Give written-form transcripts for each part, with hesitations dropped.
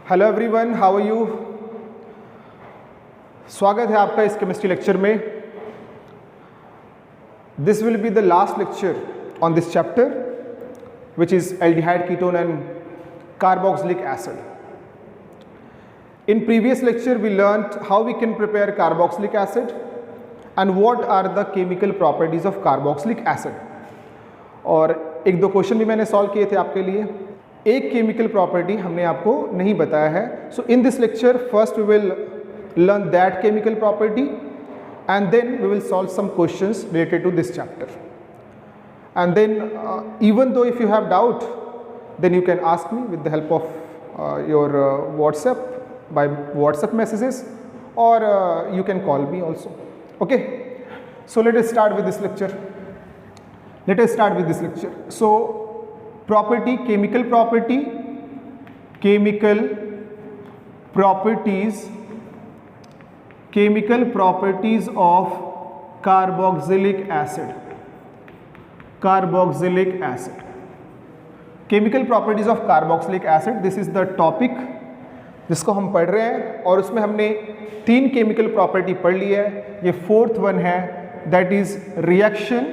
Hello everyone, how are you. स्वागत है आपका इस केमिस्ट्री लेक्चर में। This will be the last lecture on this chapter which is aldehyde ketone and carboxylic acid. In previous lecture we learnt how we can prepare carboxylic acid and what are the chemical properties of carboxylic acid. और एक दो question भी मैंने solve किए थे आपके लिए. एक केमिकल प्रॉपर्टी हमने आपको नहीं बताया है. So in this lecture first we will learn that chemical property and then we will solve some questions related to this chapter. And then even though if you have doubt then you can ask me with the help of your WhatsApp by WhatsApp messages or you can call me also. Okay, so let us start with this lecture. So property, chemical properties of carboxylic acid. Chemical properties of carboxylic acid, this is the topic जिसको हम पढ़ रहे हैं और उसमें हमने 3 chemical property पढ़ ली है. ये फोर्थ वन है, that is reaction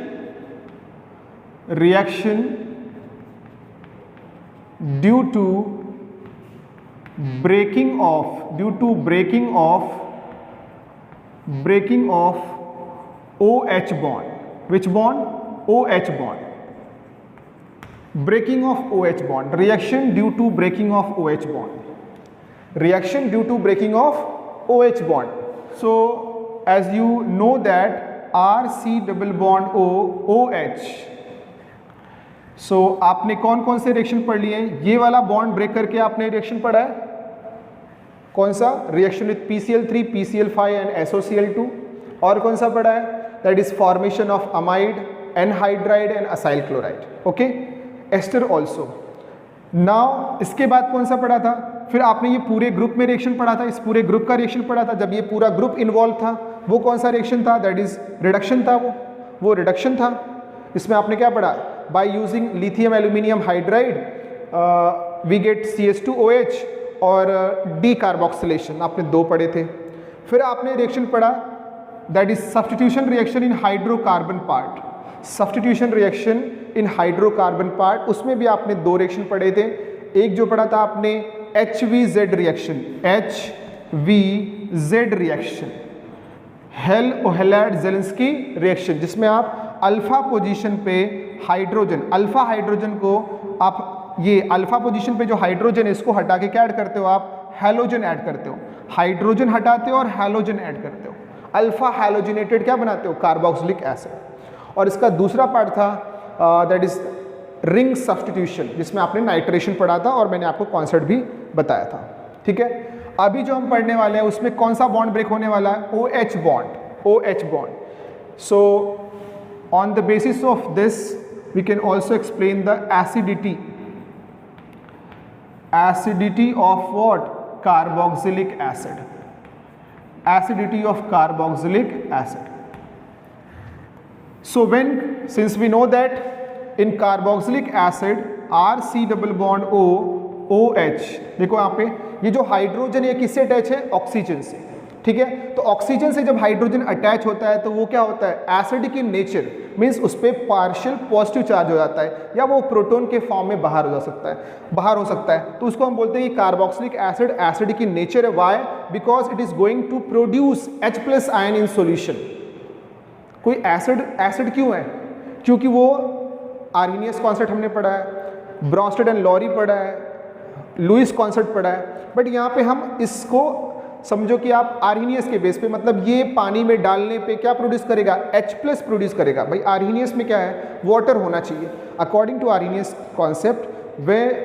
due to breaking of OH bond. Which bond? OH bond. Breaking of OH bond. Reaction due to breaking of OH bond. Reaction due to breaking of OH bond. So as you know that RC double bond O OH. So आपने कौन कौन से reaction पढ़ लिए हैं? ये वाला bond break करके आपने रिएक्शन पढ़ा है. कौन सा? Reaction with PCl3, PCl5 and SOCl2. और कौन सा पढ़ा है? That is formation of amide, anhydride and acyl chloride. Okay, ester also. Now इसके बाद कौन सा पढ़ा था? फिर आपने ये पूरे ग्रुप में रिएक्शन पढ़ा था, इस पूरे ग्रुप का रिएक्शन पढ़ा था. जब ये पूरा ग्रुप इन्वॉल्व था वो कौन सा रिएक्शन था? दैट इज रिडक्शन था. वो रिडक्शन था. इसमें आपने क्या पढ़ा? By using lithium aluminium hydride we get CH2OH और डीकार्बोक्सिलेशन. आपने 2 पढ़े थे. फिर आपने रिएक्शन पढ़ा that is substitution reaction in hydrocarbon part. उसमें भी आपने 2 रिएक्शन पढ़े थे. एक जो पढ़ा था आपने HVZ रिएक्शन, हेल-ओहेलार्ड ज़ेलेंस्की रिएक्शन, जिसमें आप अल्फा पोजीशन पे अल्फा हाइड्रोजन को आप ये अल्फा पोजीशन पे जो हाइड्रोजन है इसको हटा के क्या ऐड करते हो? आप हैलोजन ऐड करते हो. हाइड्रोजन हटाते हो और हैलोजन ऐड करते हो. अल्फा हैलोजिनेटेड क्या बनाते हो? Carboxylic acid. और इसका दूसरा पार्ट था दैट इज रिंग सब्स्टिट्यूशन, जिसमें आपने नाइट्रेशन पढ़ा था और मैंने आपको कॉन्सेप्ट भी बताया था. ठीक है, अभी जो हम पढ़ने वाले हैं उसमें कौन सा बॉन्ड ब्रेक होने वाला है? OH bond. So on the basis of this we can also explain the acidity of what? Carboxylic acid. Acidity of carboxylic acid. So since we know that in carboxylic acid RC double bond O OH, देखो यहाँ पे ये जो hydrogen है किससे attach है? Oxygen से. ठीक है, तो ऑक्सीजन से जब हाइड्रोजन अटैच होता है तो वो क्या होता है? एसिडिक इन नेचर, मीन्स उस पर पार्शियल पॉजिटिव चार्ज हो जाता है या वो प्रोटॉन के फॉर्म में बाहर हो सकता है. तो उसको हम बोलते हैं कि carboxylic acid acidic in nature है. Why? Because it is going to produce H+ ion in solution. कोई एसिड क्यों है? क्योंकि वो आर्हेनियस कॉन्सेप्ट हमने पढ़ा है, ब्रॉन्स्टेड एंड लॉरी पढ़ा है, लुईस कॉन्सेप्ट पढ़ा है. बट यहाँ पे हम इसको समझो कि आप आर्हेनियस के बेस पे, मतलब ये पानी में डालने पे क्या प्रोड्यूस करेगा? H+ प्रोड्यूस करेगा. भाई आर्हेनियस में क्या है? वाटर होना चाहिए. According to Arrhenius concept,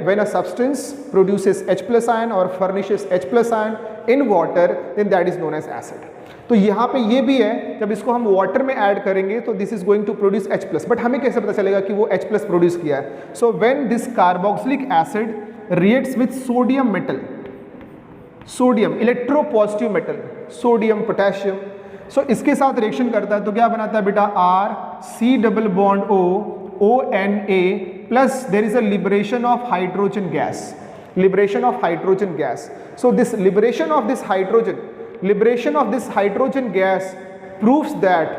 when a substance produces H+ ion or furnishes H+ ion in water, then that is known as acid. तो यहाँ पे ये भी है, जब इसको हम वाटर में ऐड करेंगे तो this is going to produce H+. But हमें कैसे पता चलेगा कि वो H+ प्रोड्यूस किया है? So when this carboxylic acid reacts with sodium metal, electropositive metal, sodium, potassium, so इसके साथ रिएक्शन करता है तो क्या बनाता है बेटा? RC double bond O ONA plus there is a liberation of hydrogen gas. liberation of hydrogen gas. So this liberation of this hydrogen gas proves that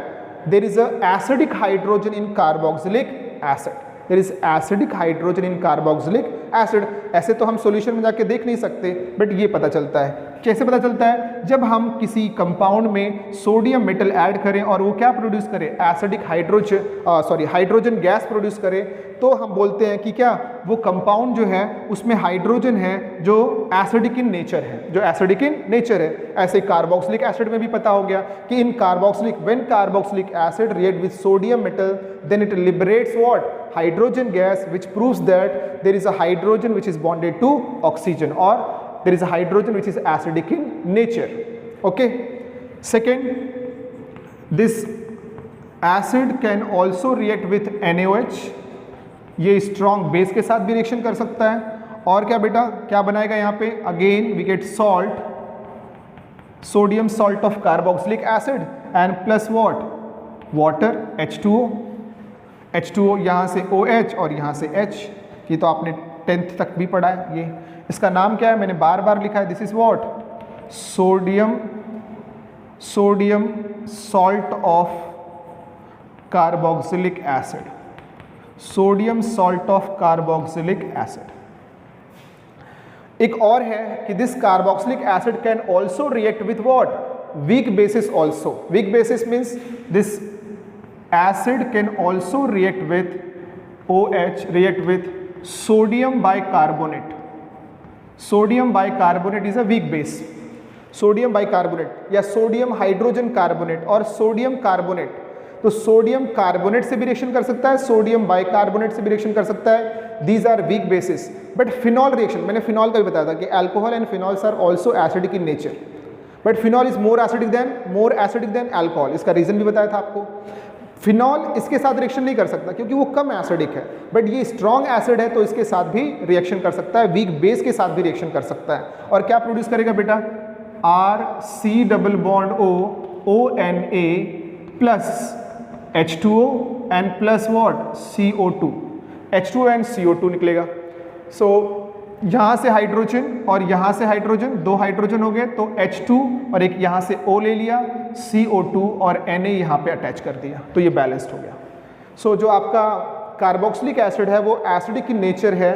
there is a acidic hydrogen in carboxylic acid. There is acidic hydrogen in carboxylic acid. ऐसे तो हम solution में जाके देख नहीं सकते, but ये पता चलता है। कैसे पता चलता है? जब हम किसी कंपाउंड में सोडियम मेटल ऐड करें और वो क्या प्रोड्यूस करे, एसिडिक हाइड्रोजन गैस प्रोड्यूस करे, तो हम बोलते हैं कि क्या वो कंपाउंड जो है उसमें हाइड्रोजन है जो एसिडिक इन नेचर है, ऐसे कार्बोक्सिलिक एसिड में भी पता हो गया कि in when carboxylic acid react with sodium metal then it liberates what, hydrogen gas, which proves that there is a hydrogen which is bonded to oxygen, or there is a hydrogen which is acidic in nature. Okay. Second, this acid can also react with NaOH. ये strong base के साथ भी reaction कर सकता है। और क्या बेटा, क्या बनाएगा यहाँ पे? Again we get salt, sodium salt of carboxylic acid and plus what, water, H2O, यहाँ से OH और यहाँ से H। ये तो आपने 10th तक भी पढ़ा है। ये इसका नाम क्या है? मैंने बार बार लिखा है, this is what, sodium salt of carboxylic acid, sodium salt of carboxylic acid. एक और है कि this carboxylic acid can also react with what, weak bases also. Weak bases means this acid can also react with OH, react with sodium bicarbonate. Sodium bicarbonate is a weak base. Sodium bicarbonate या sodium hydrogen carbonate और sodium carbonate, तो sodium carbonate से भी reaction कर सकता है, sodium bicarbonate से भी रिएक्शन कर सकता है। These are weak bases. But phenol reaction, मैंने फिनॉल का भी बताया था कि alcohol and phenols are also acidic in nature, but phenol is more acidic than alcohol. इसका रीजन भी बताया था आपको। फिनॉल इसके साथ रिएक्शन नहीं कर सकता क्योंकि वो कम एसिडिक है, बट ये स्ट्रॉन्ग एसिड है तो इसके साथ भी रिएक्शन कर सकता है, वीक बेस के साथ भी रिएक्शन कर सकता है। और क्या प्रोड्यूस करेगा बेटा? RC double bond O ONA plus H2O and plus what, CO2। H2O and CO2 निकलेगा। सो यहाँ से हाइड्रोजन और यहाँ से हाइड्रोजन, दो हाइड्रोजन हो गए, तो H2 और एक यहाँ से O ले लिया, CO2 और Na यहाँ पे अटैच कर दिया, तो ये बैलेंस्ड हो गया। सो जो आपका कार्बोक्सिलिक एसिड है वो एसिडिक इन नेचर है,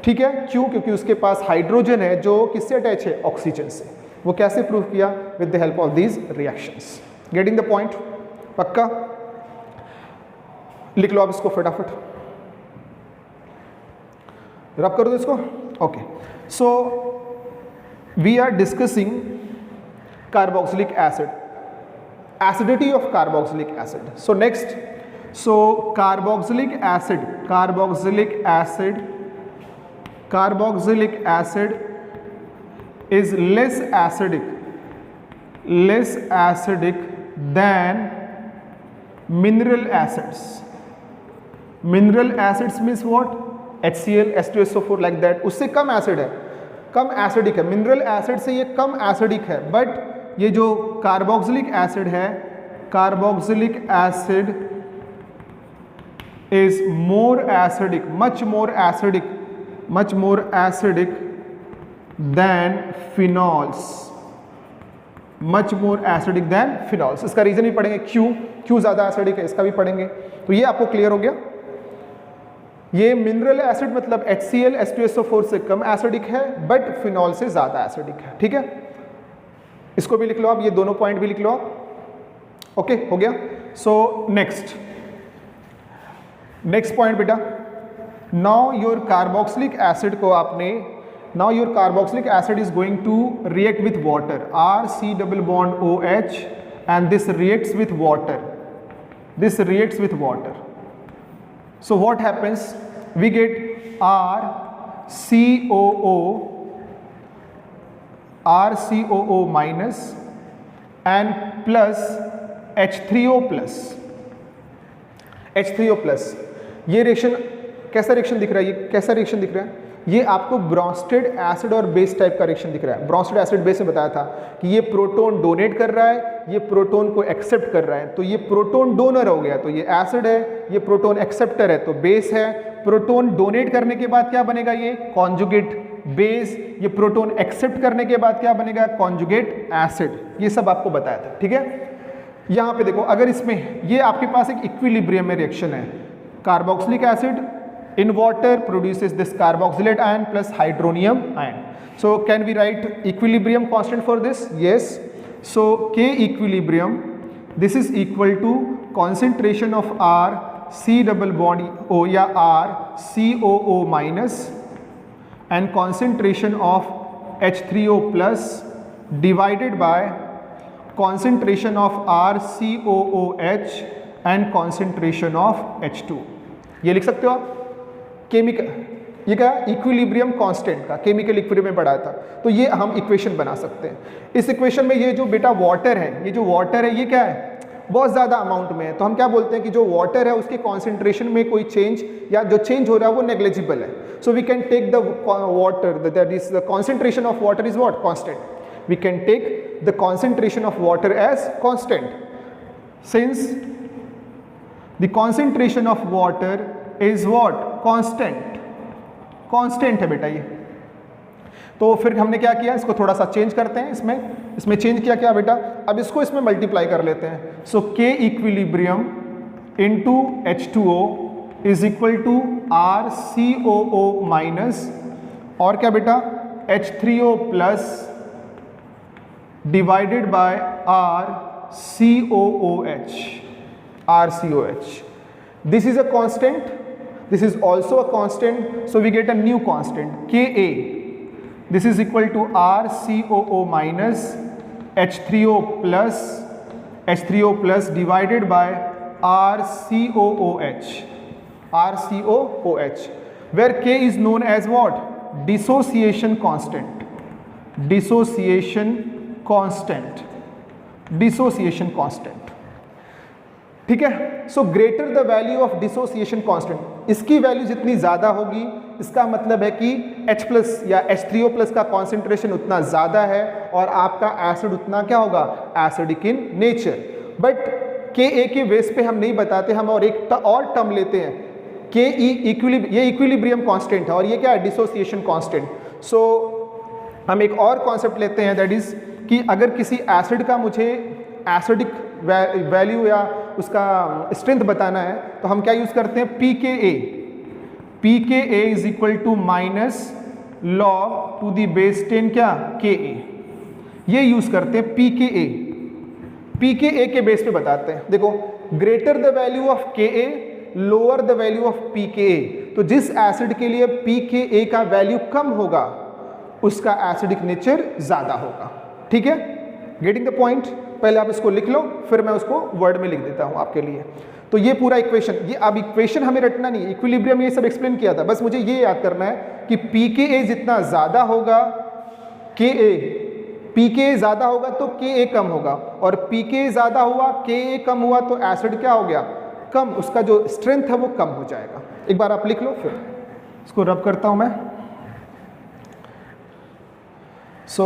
ठीक है। क्यों? क्योंकि उसके पास हाइड्रोजन है जो किससे अटैच है, ऑक्सीजन से। वो कैसे प्रूव किया? With the help of these reactions. Getting the point? पक्का? लिख लो आप इसको फटाफट, रब कर दो इसको। Okay, so we are discussing carboxylic acid, acidity of carboxylic acid. So next, so carboxylic acid is less acidic than mineral acids. Mineral acids means what? HCl, H2SO4 like that, उससे कम एसिड है, कम acidic है। Mineral acid से ये कम acidic है, but ये जो carboxylic acid है, carboxylic acid is more acidic, much more acidic then phenols, much more acidic then phenols. इसका रीजन भी पढ़ेंगे, क्यों ज़्यादा एसिडिक है, इसका भी पढ़ेंगे। तो ये आपको क्लियर हो गया। ये मिनरल एसिड मतलब HCl, H2SO4 से कम एसिडिक है, बट फिनॉल से ज़्यादा एसिडिक है, ठीक है। इसको भी लिख लो आप, ये दोनों पॉइंट भी लिख लो आप। ओके, हो गया। सो नेक्स्ट पॉइंट बेटा, नाउ योर कार्बोक्सिलिक एसिड को आपने, now your carboxylic acid is going to react with water, RC double bond OH and this reacts with water, So what happens? We get RCOO minus and plus H3O plus। ये reaction कैसा reaction दिख रहा है? ये कैसा reaction दिख रहा है? ये आपको ब्रोंस्टेड एसिड और बेस टाइप का रिएक्शन दिख रहा है। ब्रोंस्टेड एसिड बेस में बताया था कि ये प्रोटॉन डोनेट कर रहा है, ये प्रोटॉन को एक्सेप्ट कर रहा है, तो ये प्रोटॉन डोनर हो गया, तो ये एसिड है, ये प्रोटॉन एक्सेप्टर है, तो बेस है। प्रोटॉन डोनेट करने के बाद क्या बनेगा? ये कॉन्जुगेट बेस, ये प्रोटॉन एक्सेप्ट करने के बाद क्या बनेगा, कॉन्जुगेट एसिड। ये सब आपको बताया था, ठीक है। यहाँ पे देखो, अगर इसमें ये आपके पास एक इक्विलिब्रियम में रिएक्शन है, carboxylic acid in water produces this carboxylate ion plus hydronium ion. So can we write equilibrium constant for this? Yes. So K equilibrium, this is equal to concentration of R C double bond O या R COO minus and concentration of H3O plus divided by concentration of RCOOH and concentration of H2. ये लिख सकते हो आप। Chemical, ये क्या, equilibrium constant का chemical equilibrium में पढ़ा था, तो ये हम इक्वेशन बना सकते हैं। इस इक्वेशन में ये जो बेटा वाटर है, ये जो वाटर है ये क्या है, बहुत ज़्यादा अमाउंट में है, तो हम क्या बोलते हैं कि जो वाटर है उसके कॉन्सेंट्रेशन में कोई चेंज या जो चेंज हो रहा है वो नेग्लिजिबल है। So we can take the water, that is the concentration of water is what, constant. We can take the concentration of water as constant since the concentration of water is what, constant. Constant है बेटा ये। तो फिर हमने क्या किया, इसको थोड़ा सा चेंज करते हैं, इसमें चेंज किया क्या बेटा, अब इसको इसमें मल्टीप्लाई कर लेते हैं। So K equilibrium into H2O is equal to RCOO minus और क्या बेटा H3O plus divided by RCOOH. This is a constant, this is also a constant, so we get a new constant Ka. This is equal to RCOO minus H3O plus divided by RCOOH, where K is known as what, dissociation constant. ठीक है। So greater the value of dissociation constant, इसकी value जितनी ज़्यादा होगी इसका मतलब है कि H प्लस या H3O प्लस का कॉन्सेंट्रेशन उतना ज़्यादा है और आपका एसिड उतना क्या होगा, acidic in nature. But Ka के बेस पे हम नहीं बताते, हम और एक और टर्म लेते हैं Ke ये इक्विलिब्रियम कांस्टेंट है और ये क्या है, डिसोसिएशन कांस्टेंट। सो हम एक और कॉन्सेप्ट लेते हैं, दैट इज़ कि अगर किसी एसिड का मुझे एसिडिक वैल्यू या उसका स्ट्रेंथ बताना है तो हम क्या यूज़ करते हैं, pKa is equal to minus log to the base 10 क्या, Ka, ये यूज़ करते हैं। pKa के बेस पे बताते हैं। देखो, greater the value of Ka lower the value of pKa, तो जिस एसिड के लिए pKa का वैल्यू कम होगा उसका एसिडिक नेचर ज़्यादा होगा। ठीक है, गेटिंग द पॉइंट। पहले आप इसको लिख लो, फिर मैं उसको वर्ड में लिख देता हूँ आपके लिए। तो ये पूरा इक्वेशन, ये अब इक्वेशन हमें रटना नहीं, इक्विलिब्रियम ये सब एक्सप्लेन किया था, बस मुझे ये याद करना है कि pKa जितना ज़्यादा होगा pKa ज़्यादा होगा तो Ka कम होगा, और pKa ज़्यादा हुआ Ka कम हुआ तो एसिड क्या हो गया, कम, उसका जो स्ट्रेंथ है वो कम हो जाएगा। एक बार आप लिख लो, फिर इसको रब करता हूँ मैं। So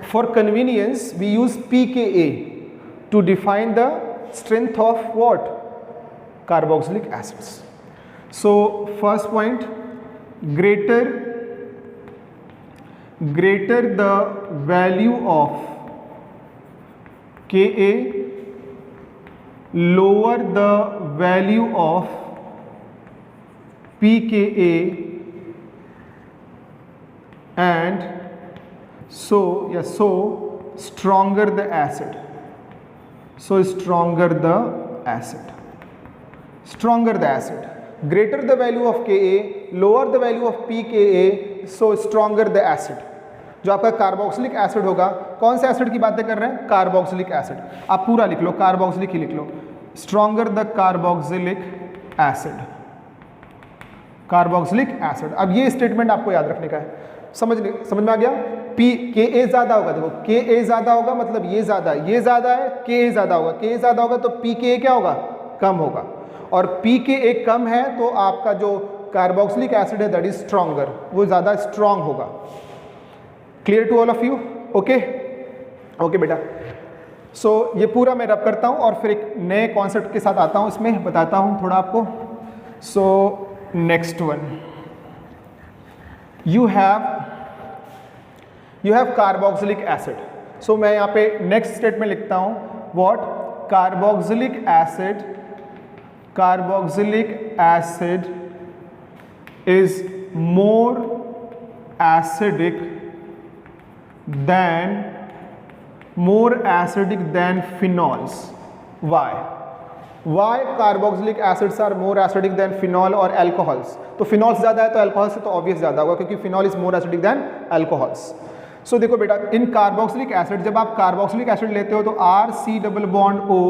for convenience we use pKa to define the strength of what, carboxylic acids. So first point, greater the value of Ka, lower the value of pKa, and so stronger the acid. Greater the value of Ka, lower the value of pKa, so stronger the acid. जो आपका carboxylic acid होगा, कौन से acid की बातें कर रहे हैं, कार्बोक्सिलिक एसिड। आप पूरा लिख लो, कार्बोक्सिलिक ही लिख लो, स्ट्रॉन्गर द कार्बोक्सिलिक एसिड। अब ये स्टेटमेंट आपको याद रखने का है, समझ में आ गया। Ka ज़्यादा होगा, देखो Ka ज़्यादा होगा मतलब ये ज़्यादा है, ये ज़्यादा है, Ka ज़्यादा होगा, Ka ज़्यादा होगा तो pKa क्या होगा, कम होगा, और pKa कम है तो आपका जो कार्बोक्सिलिक एसिड है दैट इज स्ट्रॉन्गर, वो ज़्यादा स्ट्रॉन्ग होगा। Clear to all of you? Okay बेटा। सो ये पूरा मैं रब करता हूँ और फिर एक नए कॉन्सेप्ट के साथ आता हूँ, इसमें बताता हूँ थोड़ा आपको। So next one, you have you have carboxylic acid. So मैं यहाँ पे नेक्स्ट स्टेटमेंट लिखता हूँ, what, carboxylic acid is more acidic than phenols. Why carboxylic acids are more acidic than phenol or alcohols? तो phenols ज़्यादा है तो alcohols से तो obvious ज़्यादा होगा, क्योंकि phenol is more acidic than alcohols. So देखो बेटा, इन कार्बोक्सिलिक एसिड, जब आप कार्बोक्सिलिक एसिड लेते हो तो RC double bond O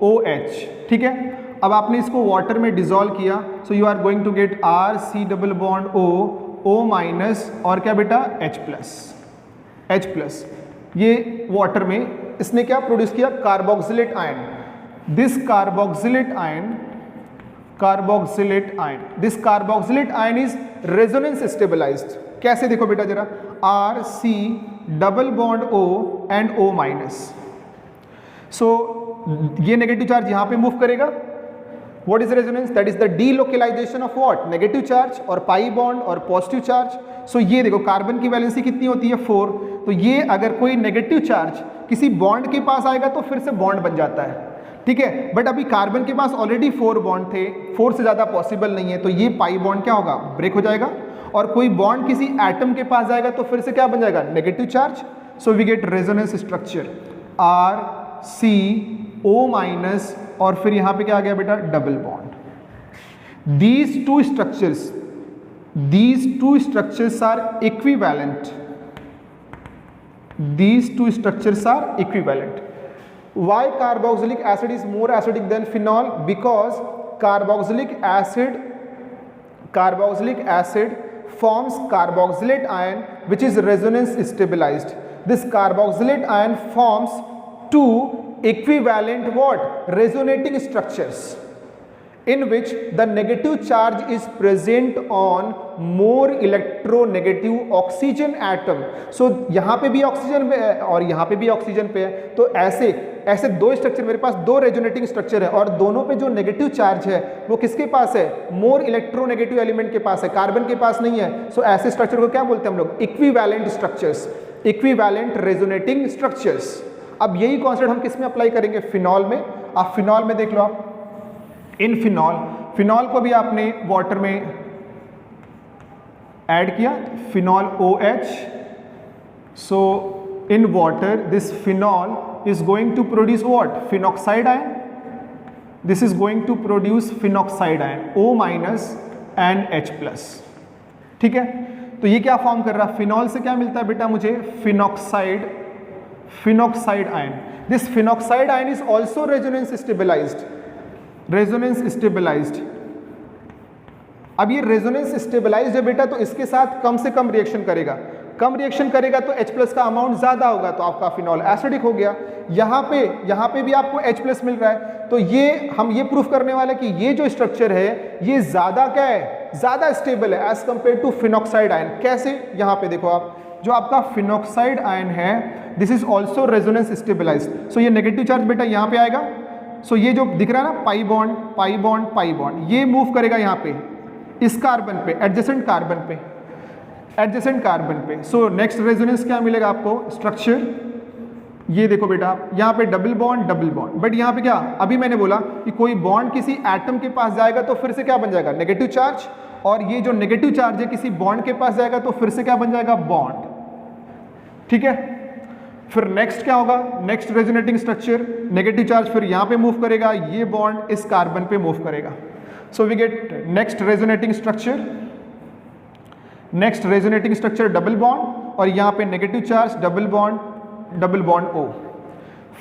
OH, ठीक है। अब आपने इसको वाटर में डिजोल्व किया, so you are going to get RC double bond O minus और क्या बेटा H प्लस। ये वाटर में इसने क्या प्रोड्यूस किया, carboxylate ion. This carboxylate ion is resonance stabilized. कैसे, देखो बेटा जरा, RC double bond O and O minus. So ये नेगेटिव चार्ज यहां पे मूव करेगा। What is resonance? That is the delocalization of what? Negative charge और पाई बॉन्ड और पॉजिटिव चार्ज। सो ये देखो कार्बन की वैलेंसी कितनी होती है 4, तो ये अगर कोई नेगेटिव चार्ज किसी बॉन्ड के पास आएगा तो फिर से बॉन्ड बन जाता है, ठीक है। बट अभी कार्बन के पास ऑलरेडी 4 बॉन्ड थे, 4 से ज़्यादा पॉसिबल नहीं है, तो ये पाई बॉन्ड क्या होगा, ब्रेक हो जाएगा। और कोई बॉन्ड किसी एटम के पास जाएगा तो फिर से क्या बन जाएगा, negative charge. So we get resonance structure RCO minus और फिर यहां पे क्या आ गया बेटा, double bond. These two structures are equivalent. Why carboxylic acid is more acidic than phenol? Because carboxylic acid forms carboxylate ion which is resonance stabilized. This carboxylate ion forms two equivalent what, resonating structures in which the negative charge is present on more electronegative oxygen atom. So यहाँ पे भी oxygen पे है और यहाँ पे भी oxygen पे है, तो ऐसे दो स्ट्रक्चर, मेरे पास दो रेजोनेटिंग स्ट्रक्चर है और दोनों पे जो नेगेटिव चार्ज है वो किसके पास है, मोर इलेक्ट्रोनेगेटिव एलिमेंट के पास है, कार्बन के पास नहीं है। सो ऐसे स्ट्रक्चर को क्या बोलते हैं हम लोग, equivalent structures, equivalent resonating structures. अब यही कॉन्सेप्ट हम किस में अप्लाई करेंगे, फिनॉल में। आप फिनॉल में देख लो, आप इन फिनॉल को भी आपने वाटर में ऐड किया, phenol OH। So in water this phenol is going to produce what, phenoxide ion. This is going to produce phenoxide ion O minus and H plus, ठीक है। तो ये क्या फॉर्म कर रहा है, फिनॉल से क्या मिलता है बेटा मुझे, phenoxide ion. This phenoxide ion is also resonance stabilized. अब ये रेजोनेंस स्टेबलाइज्ड है बेटा, तो इसके साथ कम से कम रिएक्शन करेगा, तो H प्लस का अमाउंट ज्यादा होगा, तो आपका फिनॉल एसिडिक हो गया। यहाँ पे भी आपको H प्लस मिल रहा है, तो ये हम ये प्रूफ करने वाले कि ये जो स्ट्रक्चर है ये ज्यादा क्या है, ज्यादा स्टेबल है as compare to phenoxide ion. कैसे, यहाँ पे देखो आप, जो आपका फिनॉक्साइड आयन है this is also resonance stabilized. So ये नेगेटिव चार्ज बेटा यहाँ पे आएगा, सो ये जो दिख रहा है ना, पाई बॉन्ड, ये मूव करेगा यहाँ पे इस कार्बन पे, एडजेसेंट कार्बन पे। सो नेक्स्ट रेजोनेंस क्या मिलेगा आपको, स्ट्रक्चर, ये देखो बेटा यहाँ पे डबल बॉन्ड, बट यहाँ पे क्या, अभी मैंने बोला कि कोई बॉन्ड किसी एटम के पास जाएगा तो फिर से क्या बन जाएगा, नेगेटिव चार्ज, और ये जो नेगेटिव चार्ज है किसी बॉन्ड के पास जाएगा तो फिर से क्या बन जाएगा, बॉन्ड, ठीक है। फिर नेक्स्ट क्या होगा, next resonating structure, negative charge फिर यहाँ पे मूव करेगा, ये बॉन्ड इस कार्बन पे मूव करेगा। So we get next resonating structure double bond, और यहाँ पे negative charge, double bond O।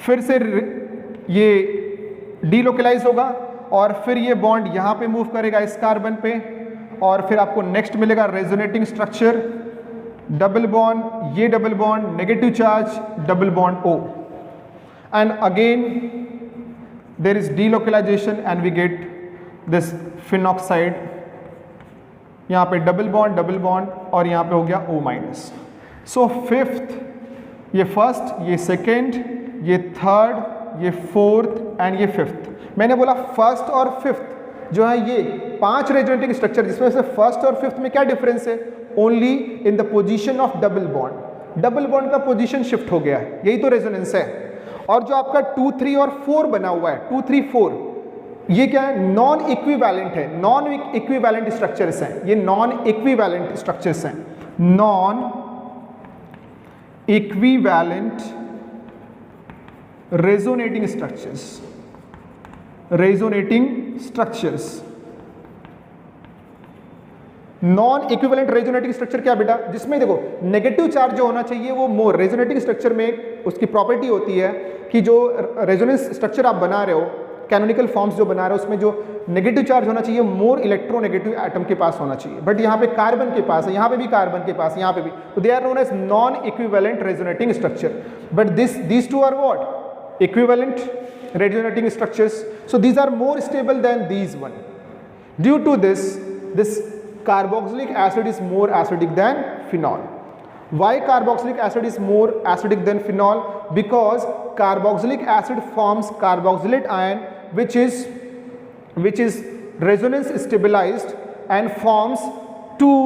फिर से ये डीलोकलाइज होगा और फिर ये बॉन्ड यहाँ पे मूव करेगा इस कार्बन पे, और फिर आपको नेक्स्ट मिलेगा रेजोनेटिंग स्ट्रक्चर डबल बॉन्ड, ये double bond, negative charge, double bond O, and again there is delocalization and we get this phenoxide, यहाँ पे डबल बॉन्ड और यहाँ पे हो गया O माइनस। सो फिफ्थ, ये फर्स्ट, ये सेकेंड, ये थर्ड, ये फोर्थ एंड ये फिफ्थ। मैंने बोला फर्स्ट और फिफ्थ जो है ये 5 रेजोनेटिंग स्ट्रक्चर, जिसमें से फर्स्ट और फिफ्थ में क्या डिफरेंस है, only in the position of double bond. Double bond का पोजीशन शिफ्ट हो गया है, यही तो रेजोनेंस है। और जो आपका 2, 3 और 4 बना हुआ है, 2, 3, 4, ये क्या है? नॉन इक्विवेलेंट है, नॉन इक्विवेलेंट स्ट्रक्चर्स हैं, ये नॉन इक्विवेलेंट स्ट्रक्चर्स हैं, non equivalent resonating structures, resonating structures. Non equivalent resonating structure क्या बेटा? जिसमें देखो नेगेटिव चार्ज जो होना चाहिए वो मोर, रेजोनेटिंग स्ट्रक्चर में उसकी प्रॉपर्टी होती है कि जो रेजोनेंस स्ट्रक्चर आप बना रहे हो, कैनोनिकल फॉर्म्स जो बना रहे हो, उसमें जो नेगेटिव चार्ज होना चाहिए मोर इलेक्ट्रोनेगेटिव एटम के पास होना चाहिए, बट यहाँ पे कार्बन के पास है, यहाँ पे भी कार्बन के पास, यहाँ पे भी, तो they are known as non equivalent resonating structure. But these two are what? Equivalent resonating structures, so these are more stable than these one. Due to this carboxylic acid is more acidic than phenol. Why carboxylic acid is more acidic than phenol? Because carboxylic acid forms carboxylate ion which is resonance stabilized and forms two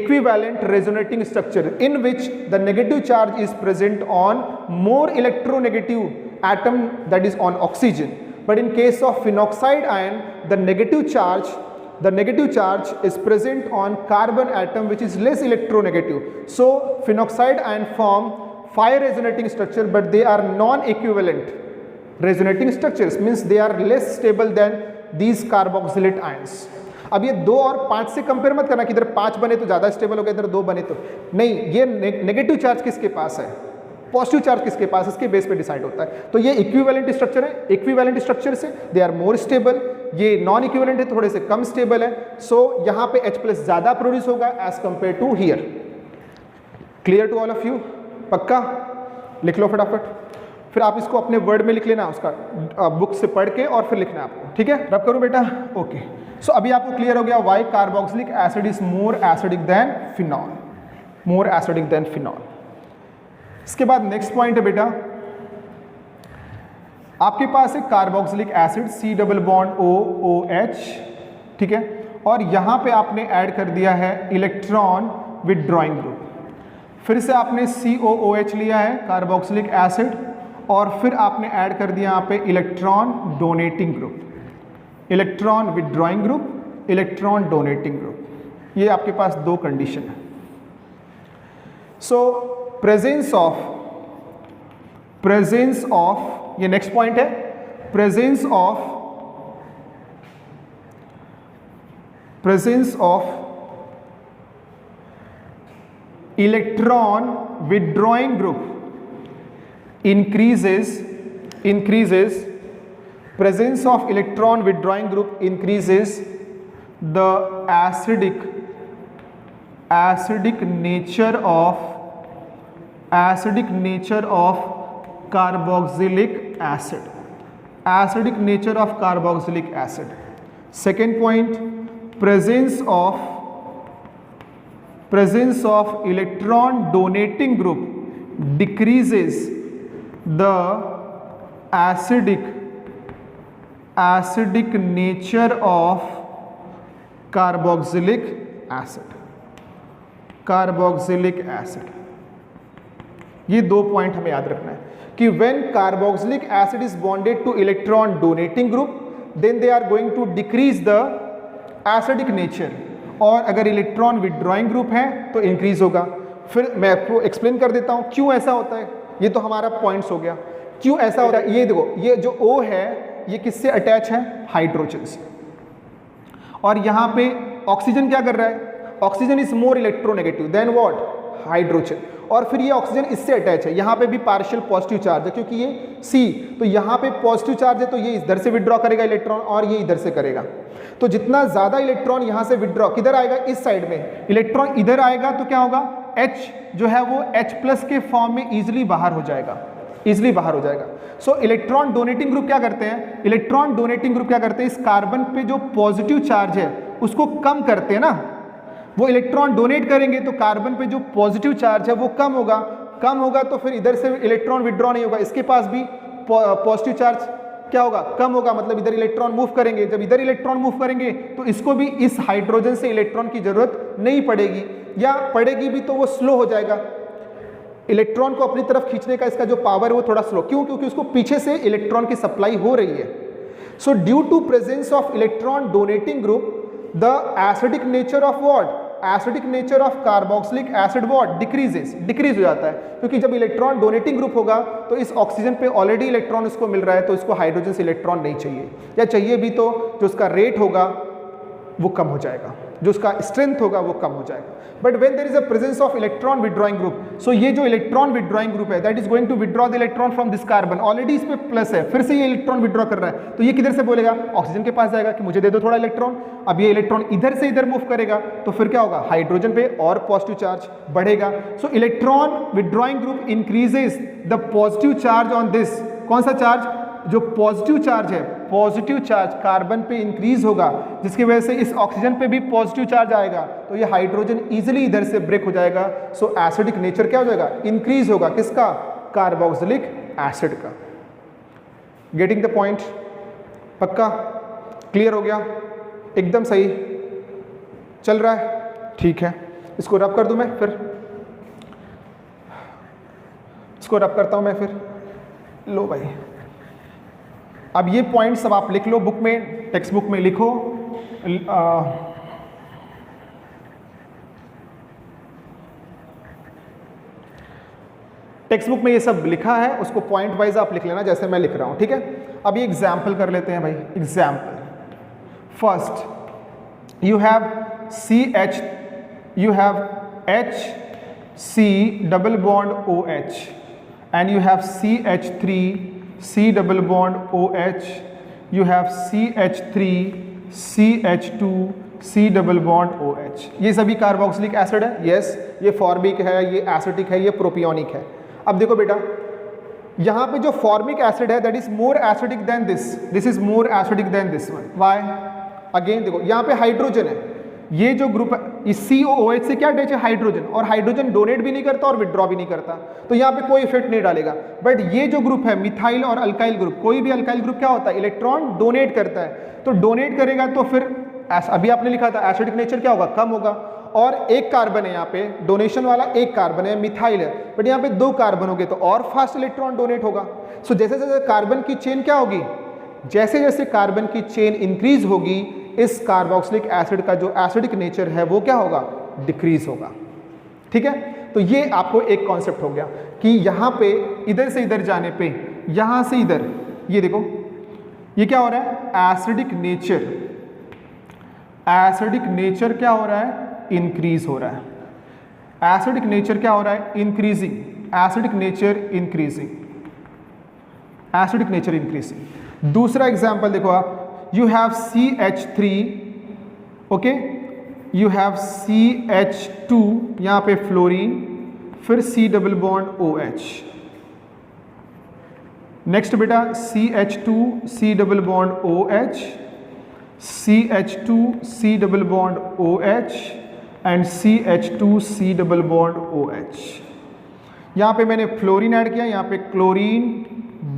equivalent resonating structure in which the negative charge is present on more electronegative atom, that is on oxygen. But in case of phenoxide ion, the negative charge is present on carbon atom which is less electronegative. So phenoxide ion form 5 resonating structure, but they are non-equivalent resonating structures, means they are less stable than these carboxylate ions. अब ये 2 और 5 से compare मत करना कि इधर 5 बने तो ज़्यादा स्टेबल हो गया, इधर 2 बने तो नहीं। ये नेगेटिव चार्ज किसके पास है, पॉजिटिव चार्ज किसके पास, इसके बेस पे डिसाइड होता है। तो ये इक्विवेलेंट स्ट्रक्चर है, इक्विवेलेंट स्ट्रक्चर से दे आर मोर स्टेबल, ये नॉन इक्विवेलेंट है, थोड़े से कम स्टेबल है। सो यहाँ पे H+ ज़्यादा प्रोड्यूस होगा as compare to here. Clear to all of you? पक्का? लिख लो फटाफट, फिर आप इसको अपने वर्ड में लिख लेना, उसका बुक से पढ़ के और फिर लिखना आपको, ठीक है? रब करूँ बेटा? ओके। सो अभी आपको क्लियर हो गया why carboxylic acid is more acidic than phenol, more acidic than phenol. इसके बाद नेक्स्ट पॉइंट है बेटा, आपके पास है कार्बोक्सिलिक एसिड C++ ठीक है, और यहां पे आपने ऐड कर दिया है इलेक्ट्रॉन विथड्रॉइंग ग्रुप। फिर से आपने COOH लिया है कार्बोक्सिलिक एसिड, और फिर आपने ऐड कर दिया यहाँ पे electron donating group, electron withdrawing group, electron donating group. ये आपके पास 2 कंडीशन है। सो प्रेजेंस ऑफ ये नेक्स्ट पॉइंट है, presence of electron withdrawing group increases presence of electron withdrawing group increases the acidic nature of carboxylic acid. Second point, presence of electron donating group decreases the acidic nature of carboxylic acid. ये 2 point हमें याद रखना है कि when carboxylic acid is bonded to electron donating group then they are going to decrease the acidic nature, और अगर electron withdrawing group है तो इंक्रीज होगा। फिर मैं आपको एक्सप्लेन कर देता हूँ क्यों ऐसा होता है। ये तो हमारा पॉइंट्स हो गया, क्यों ऐसा होता है। ये देखो, ये जो O है ये किससे अटैच है? हाइड्रोजन से। और यहाँ पे ऑक्सीजन क्या कर रहा है? Oxygen is more electronegative than what? Hydrogen. और फिर ये ऑक्सीजन इससे अटैच है, यहाँ पे भी पार्शियल पॉजिटिव चार्ज है क्योंकि ये C, तो यहाँ पे पॉजिटिव चार्ज है तो ये इधर से विड्रॉ करेगा इलेक्ट्रॉन और ये इधर से करेगा। तो जितना ज़्यादा इलेक्ट्रॉन यहाँ से विड्रॉ किधर आएगा? इस साइड में। इलेक्ट्रॉन इधर आएगा तो क्या होगा? H जो है वो H+ के फॉर्म में इजिली बाहर हो जाएगा, इजिली बाहर हो जाएगा। सो इलेक्ट्रॉन डोनेटिंग ग्रुप क्या करते हैं? इलेक्ट्रॉन डोनेटिंग ग्रुप क्या करते हैं? इस कार्बन पे जो पॉजिटिव चार्ज है उसको कम करते हैं ना। वो इलेक्ट्रॉन डोनेट करेंगे तो कार्बन पे जो पॉजिटिव चार्ज है वो कम होगा तो फिर इधर से इलेक्ट्रॉन विड्रॉ नहीं होगा, इसके पास भी पॉजिटिव चार्ज क्या होगा? कम होगा, मतलब इधर इलेक्ट्रॉन मूव करेंगे। जब इधर इलेक्ट्रॉन मूव करेंगे तो इसको भी इस हाइड्रोजन से इलेक्ट्रॉन की जरूरत नहीं पड़ेगी, या पड़ेगी भी तो वो स्लो हो जाएगा। इलेक्ट्रॉन को अपनी तरफ खींचने का इसका जो पावर है वो थोड़ा स्लो, क्यों? क्योंकि उसको पीछे से इलेक्ट्रॉन की सप्लाई हो रही है। So due to presence of electron donating group the acidic nature of what, acidic nature of carboxylic acid what, decrease हो जाता है, क्योंकि जब इलेक्ट्रॉन डोनेटिंग ग्रुप होगा तो इस ऑक्सीजन पे ऑलरेडी इलेक्ट्रॉन इसको मिल रहा है, तो इसको हाइड्रोजन से इलेक्ट्रॉन नहीं चाहिए, या चाहिए भी तो जो उसका रेट होगा वो कम हो जाएगा, जो उसका स्ट्रेंथ होगा वो कम हो जाएगा। But when there is a presence of electron withdrawing group, so ये जो इलेक्ट्रॉन विड्रॉइंग ग्रुप है that is going to withdraw the electron from this carbon, already इस पे प्लस है, फिर से ये इलेक्ट्रॉन विड्रॉ कर रहा है, तो ये किधर से बोलेगा? ऑक्सीजन के पास जाएगा कि मुझे दे दो थोड़ा इलेक्ट्रॉन। अब ये इलेक्ट्रॉन इधर से इधर मूव करेगा तो फिर क्या होगा? हाइड्रोजन पे और पॉजिटिव चार्ज बढ़ेगा। सो electron withdrawing group increases the positive charge on this, कौन सा चार्ज? जो पॉजिटिव चार्ज है, पॉजिटिव चार्ज कार्बन पे इंक्रीज होगा, जिसकी वजह से इस ऑक्सीजन पे भी पॉजिटिव चार्ज आएगा, तो ये हाइड्रोजन इजीली इधर से ब्रेक हो जाएगा। सो एसिडिक नेचर क्या हो जाएगा? इंक्रीज होगा, किसका? कार्बोक्सिलिक एसिड का। Getting the point? पक्का क्लियर हो गया? एकदम सही चल रहा है? ठीक है, इसको रब कर दूं मैं, फिर इसको रब करता हूं मैं फिर। लो भाई, अब ये पॉइंट्स सब आप लिख लो बुक में, टेक्स्ट बुक में लिखो। टेक्स्ट बुक में ये सब लिखा है, उसको पॉइंट वाइज आप लिख लेना जैसे मैं लिख रहा हूं, ठीक है? अब ये एग्जाम्पल कर लेते हैं भाई। Example first, you have CH, you have HC double bond OH and you have CH3 C double bond OH, you have CH3 CH2 C double bond OH। ये सभी कार्बोक्सिलिक एसिड है। यस, ये formic है, ये acetic है, ये propionic है। अब देखो बेटा, यहाँ पे जो फॉर्मिक एसिड है that is more acidic then this is more acidic then this one. Why? Again देखो, यहाँ पे हाइड्रोजन है, ये जो ग्रुप है इस COOH से क्या अटैच है? हाइड्रोजन, और हाइड्रोजन डोनेट भी नहीं करता और विड्रॉ भी नहीं करता, तो यहाँ पे कोई इफेक्ट नहीं डालेगा। बट ये जो ग्रुप है मिथाइल और अल्काइल ग्रुप, कोई भी अल्काइल ग्रुप क्या होता है? इलेक्ट्रॉन डोनेट करता है, तो डोनेट करेगा तो फिर अभी आपने लिखा था एसिडिक नेचर क्या होगा? कम होगा। और एक कार्बन है यहाँ पे, डोनेशन वाला एक कार्बन है, मिथाइल है, बट यहाँ पे 2 कार्बन हो गए तो और फास्ट इलेक्ट्रॉन डोनेट होगा। सो जैसे जैसे कार्बन की चेन क्या होगी? जैसे जैसे कार्बन की चेन इंक्रीज होगी, इस कार्बोक्सिलिक एसिड का जो एसिडिक नेचर है वो क्या होगा? डिक्रीज होगा। ठीक है, तो ये आपको एक कॉन्सेप्ट हो गया कि यहाँ पे इधर से इधर जाने पे, यहाँ से इधर, ये देखो ये क्या हो रहा है? एसिडिक नेचर क्या हो रहा है? इंक्रीज हो रहा है। एसिडिक नेचर क्या हो रहा है? इंक्रीजिंग। Acidic nature increasing. दूसरा एग्जाम्पल देखो आप, you have CH3, okay, you have CH2, यहाँ पे फ्लोरीन, फिर C double bond OH। Next बेटा CH2 C double bond OH, CH2 C double bond OH and CH2 C double bond OH। यहाँ पे मैंने फ्लोरीन ऐड किया, यहाँ पे क्लोरीन,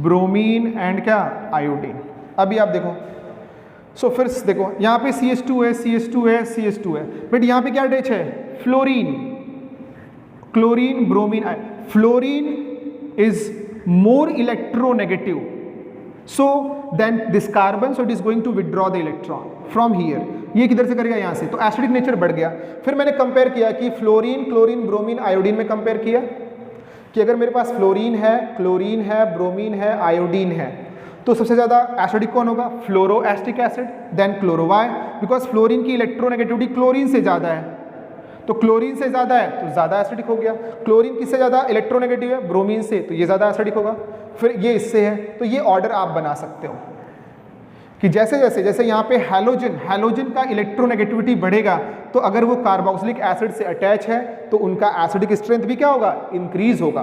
ब्रोमीन एंड क्या? आयोडीन। अभी आप देखो, सो फिर देखो यहाँ पे CH2 है, बट यहाँ पे क्या अटैच है? Fluorine, chlorine, bromine. Fluorine is more electronegative, so than this carbon, so it is going to withdraw the electron from here. ये किधर से करेगा? यहाँ से, तो एसिडिक नेचर बढ़ गया। फिर मैंने कंपेयर किया कि फ्लोरीन, क्लोरीन, ब्रोमीन, आयोडीन में कंपेयर किया कि अगर मेरे पास फ्लोरीन है, क्लोरीन है, ब्रोमीन है, आयोडीन है, तो सबसे ज़्यादा एसिडिक कौन होगा? Fluoroacetic acid, then chloro. Why? Because fluorine की इलेक्ट्रोनेगेटिविटी क्लोरीन से ज़्यादा है, तो क्लोरीन से ज़्यादा है तो ज़्यादा एसिडिक हो गया। क्लोरीन किससे ज़्यादा इलेक्ट्रोनेगेटिव है? ब्रोमीन से, तो ये ज़्यादा एसिडिक होगा। फिर ये इससे है, तो ये ऑर्डर आप बना सकते हो कि जैसे यहाँ पे हैलोजन का इलेक्ट्रोनेगेटिविटी बढ़ेगा, तो अगर वो कार्बोक्सिलिक एसिड से अटैच है तो उनका एसिडिक स्ट्रेंथ भी क्या होगा? इंक्रीज होगा।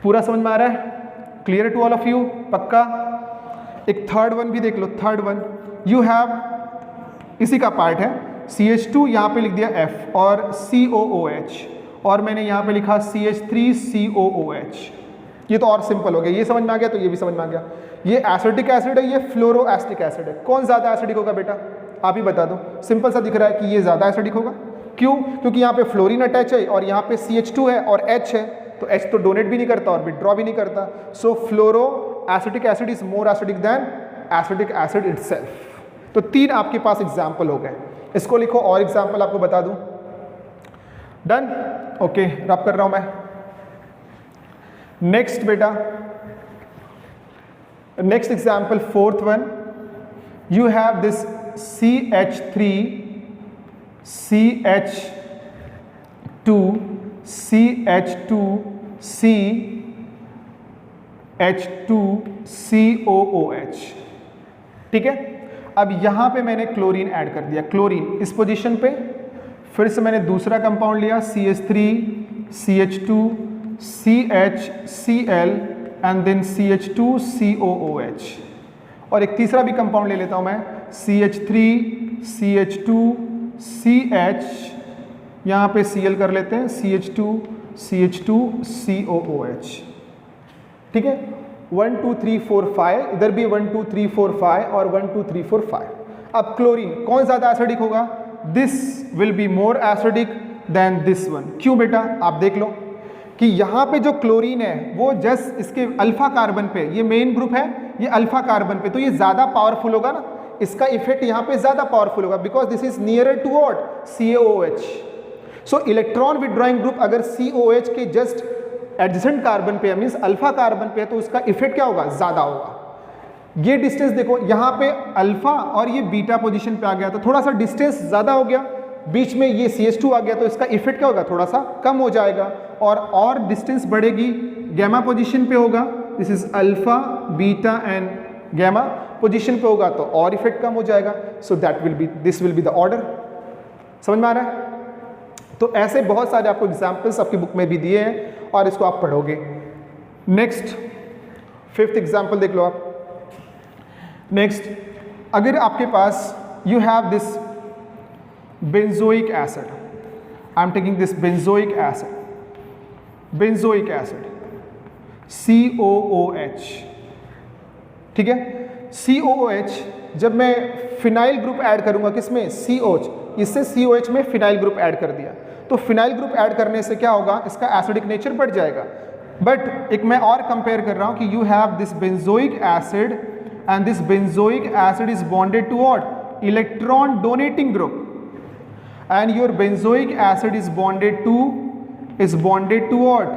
पूरा समझ में आ रहा है? Clear to all of you? पक्का? एक थर्ड वन भी देख लो। थर्ड वन यू हैव, इसी का पार्ट है, CH2 यहाँ पे लिख दिया F और COOH, और मैंने यहाँ पे लिखा CH3 COOH। ये तो और सिंपल हो गया, ये समझ में आ गया तो ये भी समझ में आ गया। ये एसिडिक एसिड है, ये फ्लोरोएस्टिक एसिड है। कौन ज़्यादा एसिडिक होगा बेटा? आप ही बता दो। सिंपल सा दिख रहा है कि ये ज़्यादा एसिडिक होगा। क्यों? क्योंकि यहाँ पे फ्लोरीन अटैच है और यहाँ पे CH2 है और H है, तो H तो डोनेट भी नहीं करता और विड्रॉ भी नहीं करता। So fluoro acetic acid is more acidic than acetic acid itself. तो 3 आपके पास एग्जाम्पल हो गए। इसको लिखो और एग्जाम्पल आपको बता दूं। डन, ओके, रब कर रहा हूं मैं। नेक्स्ट बेटा, next example, 4th one, you have this CH3 CH2 CH2 CH2 COOH। ठीक है, अब यहां पे मैंने क्लोरीन ऐड कर दिया, क्लोरीन इस पोजीशन पे, फिर से मैंने दूसरा कंपाउंड लिया CH3 CH2 CHCl and then CH2 COOH, और एक तीसरा भी कंपाउंड ले लेता हूं मैं, CH3 CH2 CH, यहां पे Cl कर लेते हैं, CH2 COOH। ठीक है, 1 2 3 4 5, इधर भी 1 2 3 4 5 और 1 2 3 4 5। अब क्लोरीन कौन ज्यादा एसिडिक होगा? This will be more acidic then this one. क्यों बेटा? आप देख लो कि यहाँ पे जो क्लोरीन है वो जस्ट इसके अल्फा कार्बन पे, ये मेन ग्रुप है, ये अल्फा कार्बन पे, तो ये ज्यादा पावरफुल होगा ना, इसका इफेक्ट यहाँ पे ज्यादा पावरफुल होगा, because this is nearer to what? COOH। So electron withdrawing group अगर COOH के जस्ट एडजेसेंट कार्बन पे है, मीन्स अल्फा कार्बन पे है, तो उसका इफेक्ट क्या होगा? ज्यादा होगा। ये डिस्टेंस देखो, यहाँ पे अल्फा और ये बीटा पोजीशन पे आ गया, तो थोड़ा सा डिस्टेंस ज्यादा हो गया, बीच में ये CH2 आ गया, तो इसका इफेक्ट क्या होगा? थोड़ा सा कम हो जाएगा, और डिस्टेंस बढ़ेगी, गैमा पोजीशन पे होगा, this is alpha beta and gamma position पे होगा, तो और इफेक्ट कम हो जाएगा। So that will be, this will be the order. समझ में आ रहा है? तो ऐसे बहुत सारे आपको एग्जाम्पल्स आपकी बुक में भी दिए हैं और इसको आप पढ़ोगे। नेक्स्ट 5th एग्जाम्पल देख लो आप। नेक्स्ट, अगर आपके पास you have this benzoic acid, I am taking this benzoic acid, COOH। ठीक है, COOH जब मैं फिनाइल ग्रुप ऐड करूंगा किसमें? COH, इससे COH में फिनाइल ग्रुप ऐड कर दिया, तो फिनाइल ग्रुप ऐड करने से क्या होगा? इसका एसिडिक नेचर बढ़ जाएगा। बट एक मैं और कंपेयर कर रहा हूं कि you have this benzoic acid and this benzoic acid is bonded to what? Electron donating group, and your benzoic acid is bonded to what?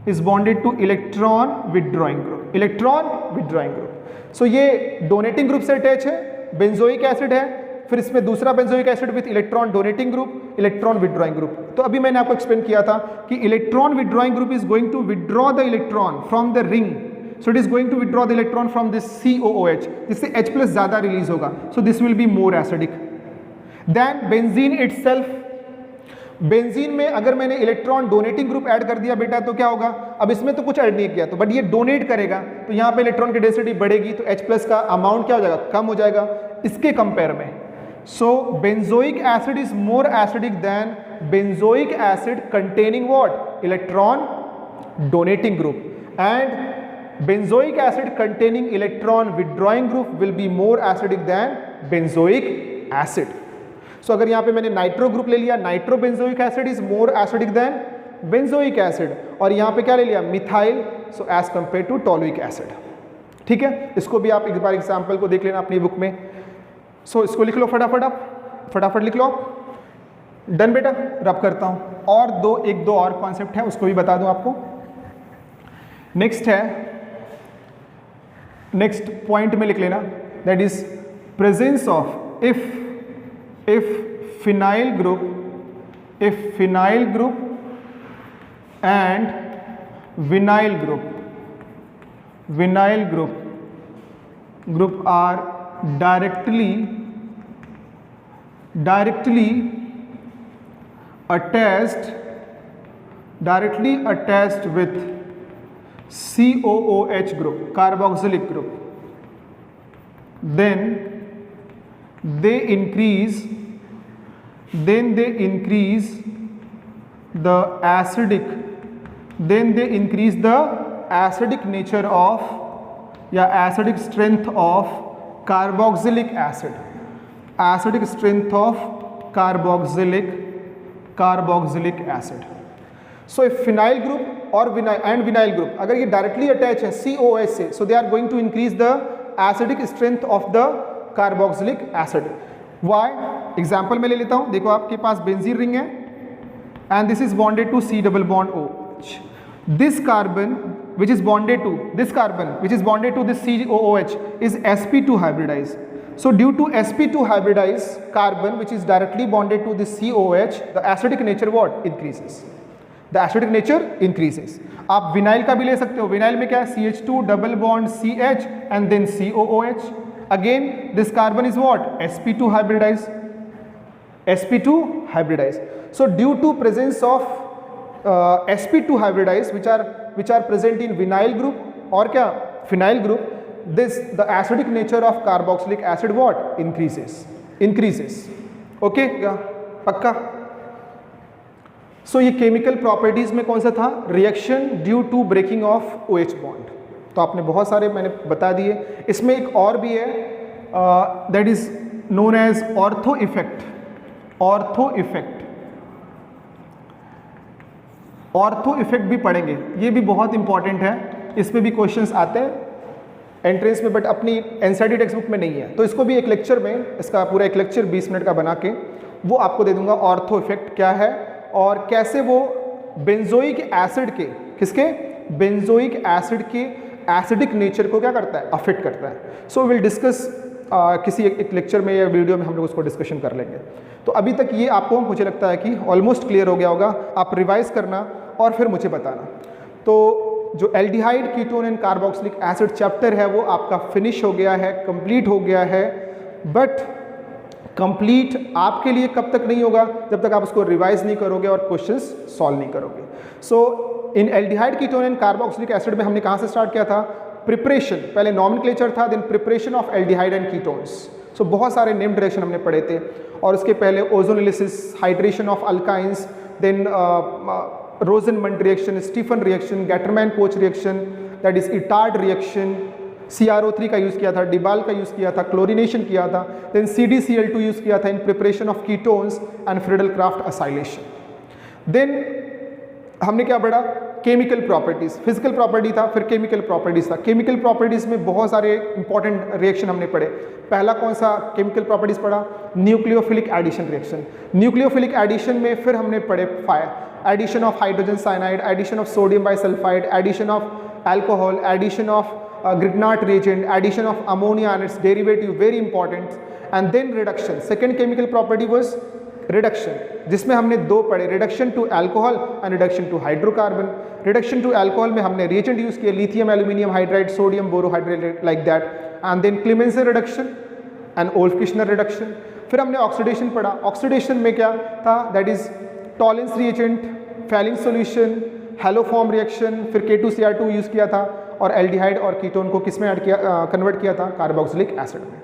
Is bonded to electron withdrawing group, so ये donating group से attach है, benzoic acid है, फिर इसमें दूसरा benzoic acid with electron donating group, electron withdrawing group। तो अभी मैंने आपको एक्सप्लेन किया था कि electron withdrawing group is going to withdraw the electron from the ring, so it is going to withdraw the electron from this COOH, जिससे H+ ज्यादा release होगा, so this will be more acidic than benzene itself. Benzene में अगर मैंने electron donating group add कर दिया बेटा, तो क्या होगा? अब इसमें तो कुछ ऐड नहीं किया, तो बट ये डोनेट करेगा, तो यहाँ पे इलेक्ट्रॉन की डेंसिटी बढ़ेगी, तो H+ का अमाउंट क्या हो जाएगा? कम हो जाएगा इसके कंपेयर में। So benzoic acid is more acidic than benzoic acid containing what? Electron donating group, and benzoic acid containing electron withdrawing group will be more acidic than benzoic acid. So अगर यहाँ पे मैंने नाइट्रो ग्रुप ले लिया, nitro benzoic acid is more acidic than benzoic acid, और यहाँ पे क्या ले लिया? Methyl, so as compare to toluic acid. ठीक है, इसको भी आप एक बार एग्जाम्पल को देख लेना अपनी बुक में। सो इसको लिख लो फटाफट लिख लो। डन बेटा, रब करता हूँ, और एक दो और कॉन्सेप्ट है, उसको भी बता दूँ आपको। नेक्स्ट है, नेक्स्ट पॉइंट में लिख लेना, that is presence of if phenyl group and vinyl group are directly attached with COOH group, carboxylic group, then they increase the acidic nature of या acidic strength of carboxylic acid, so if phenyl group और vinyl group अगर ये directly attach है COH से, so they are going to increase the acidic strength of the carboxylic acid. Why? Example मैं ले लेता हूँ। देखो आपके पास बेंजीन रिंग है and this is bonded to C double bond OH. This carbon which is bonded to this COOH is sp2 hybridized. So due to sp2 hybridized carbon which is directly bonded to this COOH, the acidic nature what increases? The acidic nature increases. आप vinyl का भी ले सकते हो। Vinyl में क्या है? CH2 double bond CH and then COOH. Again this carbon is what? sp2 hybridized. sp2 hybridized. So due to presence of sp2 hybridized which are present in vinyl group और क्या phenyl group, the acidic nature of carboxylic acid what increases. Okay, पक्का? So ये chemical properties में कौन सा था? Reaction due to breaking of OH bond. तो आपने बहुत सारे मैंने बता दिए। इसमें एक और भी है that is known as ortho effect. Ortho effect भी पढ़ेंगे, ये भी बहुत इंपॉर्टेंट है। इस पे भी क्वेश्चंस आते हैं एंट्रेंस में, बट अपनी एनसीईआरटी टेक्स्ट बुक में नहीं है, तो इसको भी एक लेक्चर में, इसका पूरा एक लेक्चर 20 मिनट का बना के वो आपको दे दूंगा। ऑर्थो इफेक्ट क्या है और कैसे वो बेंजोइक एसिड के, किसके? बेंजोइक एसिड के एसिडिक नेचर को क्या करता है? अफेक्ट करता है। सो विल डिस्कस किसी एक लेक्चर में या वीडियो में हम लोग उसको डिस्कशन कर लेंगे। तो अभी तक ये आपको मुझे लगता है कि ऑलमोस्ट क्लियर हो गया होगा। आप रिवाइज करना और फिर मुझे बताना। तो जो aldehyde, ketone and carboxylic acid chapter है वो आपका फिनिश हो गया है, कंप्लीट हो गया है। बट कंप्लीट आपके लिए कब तक नहीं होगा? जब तक आप उसको रिवाइज नहीं करोगे और क्वेश्चंस सॉल्व नहीं करोगे। So in aldehyde, ketone and carboxylic acid में हमने कहाँ से स्टार्ट किया था? प्रिपरेशन, पहले नॉमेनक्लेचर था, then preparation of aldehyde and ketones. So बहुत सारे नेम डायरेक्शन हमने पढ़े थे, और उसके पहले ozonolysis, hydration of alkynes, then Rosenmund reaction, Stephen reaction, Gattermann Koch reaction, that is Etard reaction, CrO3 का यूज़ किया था, डिबाल का यूज़ किया था, क्लोरिनेशन किया था, देन CdCl2 यूज़ किया था in preparation of ketones and Friedel Crafts acylation. Then हमने क्या पढ़ा? Chemical properties. फिजिकल प्रॉपर्टी था, फिर केमिकल प्रॉपर्टीज था। केमिकल प्रॉपर्टीज में बहुत सारे इंपॉर्टेंट रिएक्शन हमने पढ़े। पहला कौन सा केमिकल प्रॉपर्टीज पढ़ा? Nucleophilic addition reaction. Nucleophilic addition में फिर हमने पढ़े addition of hydrogen cyanide, addition of sodium bisulphite, addition of alcohol, addition of Grignard reagent, addition of ammonia and its derivative, very important, and then reduction. Second chemical property was reduction, जिसमें हमने दो पढ़े, reduction to alcohol and reduction to hydrocarbon. Reduction to alcohol में हमने reagent use किया, lithium aluminium hydride, sodium borohydride, like that, and then Clemmensen reduction and Wolff-Kishner reduction. फिर हमने oxidation पढ़ा। oxidation में क्या था? that is Tollens reagent, Fehling solution, haloform reaction, फिर K2Cr2 यूज़ किया था, और एल्डिहाइड और कीटोन को किस में ऐड किया, कन्वर्ट किया था? कार्बोक्सिलिक एसिड में।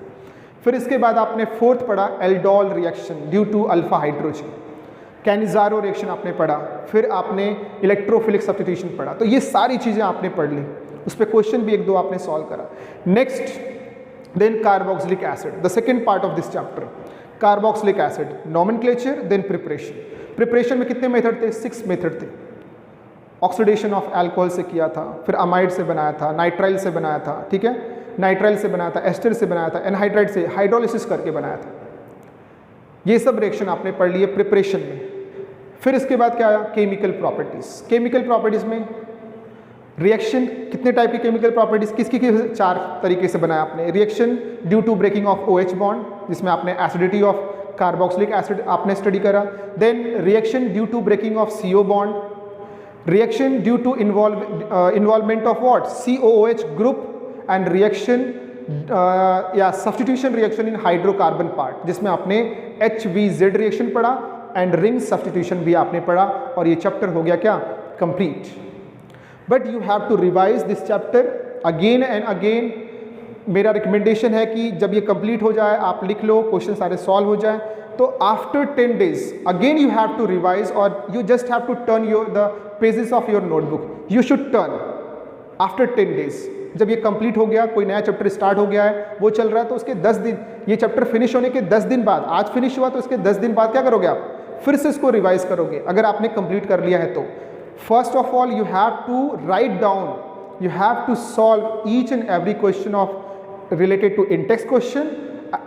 फिर इसके बाद आपने फोर्थ पढ़ा aldol reaction due to alpha hydrogen, Cannizzaro reaction आपने पढ़ा, फिर आपने इलेक्ट्रोफिलिक सब्स्टिट्यूशन पढ़ा। तो ये सारी चीज़ें आपने पढ़ ली, उस पर क्वेश्चन भी एक दो आपने सॉल्व करा। Next then carboxylic acid, the second part of this chapter, carboxylic acid nomenclature then preparation. Preparation में कितने मेथड थे? 6 मेथड थे। ऑक्सीडेशन ऑफ अल्कोहल से किया था, फिर अमाइड से बनाया था, नाइट्राइल से बनाया था, ठीक है, नाइट्राइल से बनाया था, एस्टर से बनाया था, एनहाइड्राइड से हाइड्रोलिसिस करके बनाया था। ये सब रिएक्शन आपने पढ़ लिए प्रिपरेशन में। फिर इसके बाद क्या आया? Chemical properties. केमिकल प्रॉपर्टीज में रिएक्शन कितने टाइप की केमिकल प्रॉपर्टीज, किसकी 4 तरीके से बनाया आपने। Reaction due to breaking of OH bond, जिसमें आपने एसिडिटी ऑफ कार्बोक्सिलिक एसिड आपने स्टडी करा। Then reaction due to breaking of CO bond, reaction due to involvement of what? COOH group, and reaction substitution reaction in hydrocarbon part, जिसमें आपने HVZ reaction पढ़ा and ring substitution भी आपने पढ़ा, और ये चैप्टर हो गया क्या? complete. But you have to revise this chapter again and again. मेरा रिकमेंडेशन है कि जब ये कंप्लीट हो जाए आप लिख लो, क्वेश्चन सारे सॉल्व हो जाए, तो after 10 days again you have to revise, और you just have to turn the pages of your notebook. You should turn after 10 days। जब ये कंप्लीट हो गया, कोई नया चैप्टर स्टार्ट हो गया है, वो चल रहा है, तो उसके 10 दिन, ये चैप्टर फिनिश होने के 10 दिन बाद, आज फिनिश हुआ तो इसके 10 दिन बाद क्या करोगे आप? फिर से इसको रिवाइज करोगे, अगर आपने कंप्लीट कर लिया है तो। First of all you have to write down, you have to solve each and every question of related to in text question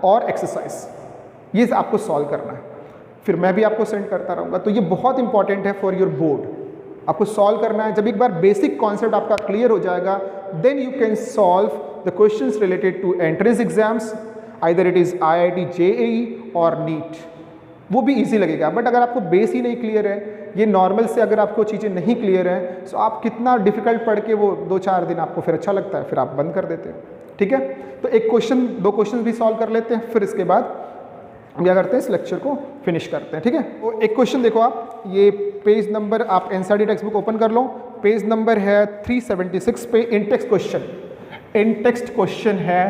और एक्सरसाइज, ये आपको सॉल्व करना है। फिर मैं भी आपको सेंड करता रहूँगा। तो ये बहुत इंपॉर्टेंट है फॉर योर बोर्ड, आपको सॉल्व करना है। जब एक बार बेसिक कॉन्सेप्ट आपका क्लियर हो जाएगा, then you can solve the questions related to entrance exams, either it is IIT JEE और नीट, वो भी इजी लगेगा। बट अगर आपको बेस ही नहीं क्लियर है, ये नॉर्मल से अगर आपको चीज़ें नहीं क्लियर हैं, तो आप कितना डिफिकल्ट पढ़ के वो 2-4 दिन आपको फिर अच्छा लगता है, फिर आप बंद कर देते हैं। ठीक है, तो एक क्वेश्चन 2 क्वेश्चन भी सॉल्व कर लेते हैं, फिर इसके बाद हम क्या करते हैं, इस लेक्चर को फिनिश करते हैं। ठीक है, तो एक क्वेश्चन देखो आप, ये पेज नंबर आप NCERT टेक्स्ट बुक ओपन कर लो, पेज नंबर है 376 पे इन टेक्स्ट क्वेश्चन, इन टेक्स्ट क्वेश्चन है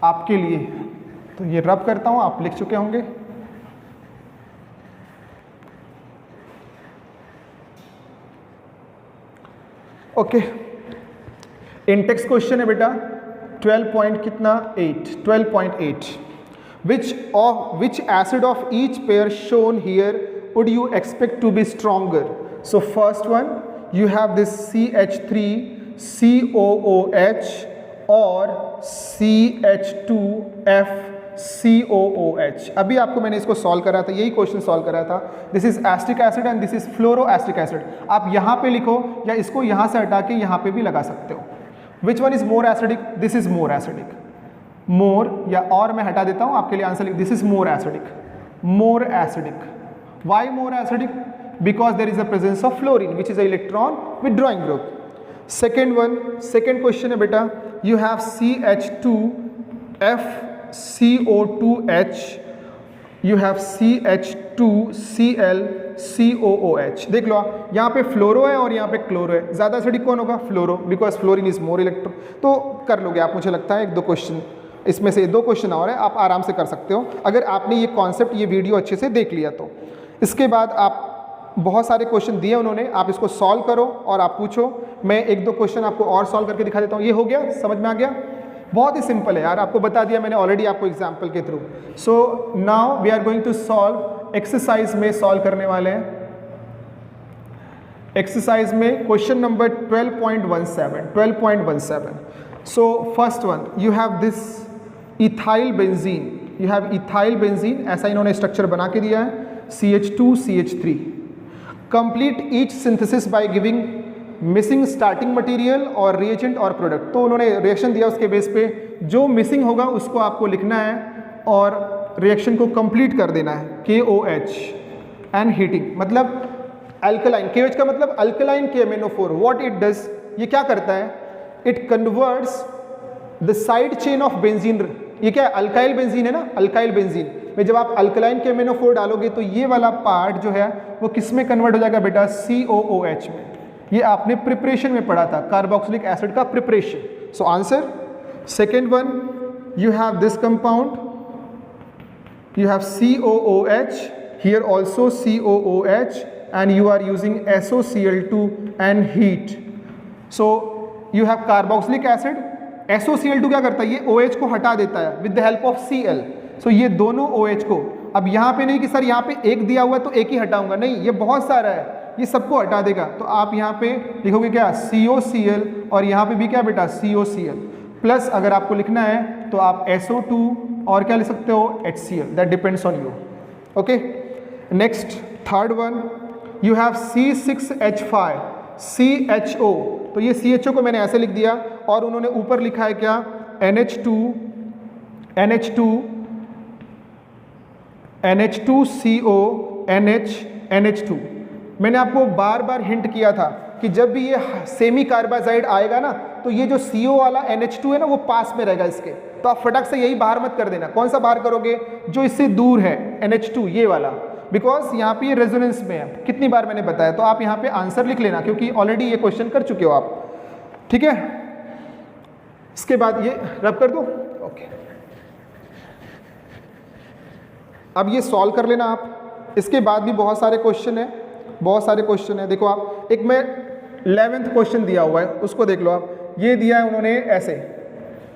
आपके लिए। तो ये रब करता हूँ, आप लिख चुके होंगे। ओके, इन टेक्स्ट क्वेश्चन है बेटा 12.8 which acid of each pair shown here would you expect to be stronger? So first one you have this CH3 COOH or CH2F COOH। अभी आपको मैंने इसको सॉल्व करा था, यही क्वेश्चन सॉल्व करा था। This is acetic acid and this is fluoroacetic acid. आप यहाँ पे लिखो या इसको यहाँ से हटा के यहाँ पे भी लगा सकते हो। Which one is more acidic? This is more acidic. More या और मैं हटा देता हूँ, आपके लिए आंसर लिख, this is more acidic, more acidic. Why more acidic? Because there is a presence of fluorine which is a electron withdrawing group. Second one, second question है बेटा, you have CH2F CO2H, you have CH2Cl COOH। देख लो यहाँ पे फ्लोरो है और यहाँ पे chloro है, ज़्यादा एसिडिक कौन होगा? Fluoro, because fluorine is more electro. तो कर लोगे आप, मुझे लगता है 1-2 क्वेश्चन, इसमें से 2 क्वेश्चन और है, आप आराम से कर सकते हो अगर आपने ये कॉन्सेप्ट, ये वीडियो अच्छे से देख लिया तो। इसके बाद आप बहुत सारे क्वेश्चन दिए उन्होंने, आप इसको सॉल्व करो और आप पूछो। मैं 1-2 क्वेश्चन आपको और सॉल्व करके दिखा देता हूँ। ये हो गया, समझ में आ गया? बहुत ही सिंपल है यार, आपको बता दिया मैंने ऑलरेडी आपको एग्जाम्पल के through. So now we are going to solve exercise में, सॉल्व करने वाले हैं एक्सरसाइज में question number 12.17। So first one, you have this ethyl benzene, you have ethyl benzene, ऐसा इन्होंने स्ट्रक्चर बना के दिया है, CH2 CH3। Complete each synthesis by giving missing starting material और रिएजेंट और प्रोडक्ट। तो उन्होंने रिएक्शन दिया, उसके बेस पे जो मिसिंग होगा उसको आपको लिखना है और रिएक्शन को कंप्लीट कर देना है। KOH एंड हीटिंग, मतलब अल्कलाइन, KOH का मतलब alkaline KMnO4। What it does, ये क्या करता है? It converts the side chain of benzene. ये क्या है? अल्काइल बेंजीन है ना, अल्काइल बेंजीन में जब आप अल्कलाइन KMnO4 डालोगे तो ये वाला पार्ट जो है वो किस में कन्वर्ट हो जाएगा बेटा? COOH में। ये आपने प्रिपरेशन में पढ़ा था, कार्बोक्सिलिक एसिड का preparation. So answer second one, you have this compound, you have COOH, here also COOH, and you are using SOCl2 and heat. So you have carboxylic acid, SOCl2 क्या करता है? ये OH को हटा देता है with the help of Cl. So ये दोनों OH को, अब यहाँ पे नहीं कि सर यहाँ पे एक दिया हुआ है तो एक ही हटाऊंगा, नहीं, ये बहुत सारा है, ये सबको हटा देगा। तो आप यहाँ पे लिखोगे क्या? COCl, और यहाँ पे भी क्या बेटा? COCl प्लस अगर आपको लिखना है तो आप SO2 और क्या लिख सकते हो? HCl, that depends on you. Okay, next third one, you have C6H5 CHO। तो ये CHO को मैंने ऐसे लिख दिया और उन्होंने ऊपर लिखा है क्या? NH2CO NH2। मैंने आपको बार बार हिंट किया था कि जब भी ये सेमी कार्बाजाइड आएगा ना, तो ये जो CO वाला NH2 है ना, वो पास में रहेगा इसके। तो आप फटाक से यही बाहर मत कर देना। कौन सा बाहर करोगे? जो इससे दूर है, NH2 ये वाला, बिकॉज यहाँ पे ये रेजोनेंस में है। कितनी बार मैंने बताया? तो आप यहाँ पे आंसर लिख लेना, क्योंकि ऑलरेडी ये क्वेश्चन कर चुके हो आप। ठीक है, इसके बाद ये रब कर दो। ओके, अब ये सॉल्व कर लेना आप। इसके बाद भी बहुत सारे क्वेश्चन है, बहुत सारे क्वेश्चन है। देखो आप, एक मैं 11th क्वेश्चन दिया हुआ है, उसको देख लो आप। ये दिया है उन्होंने ऐसे,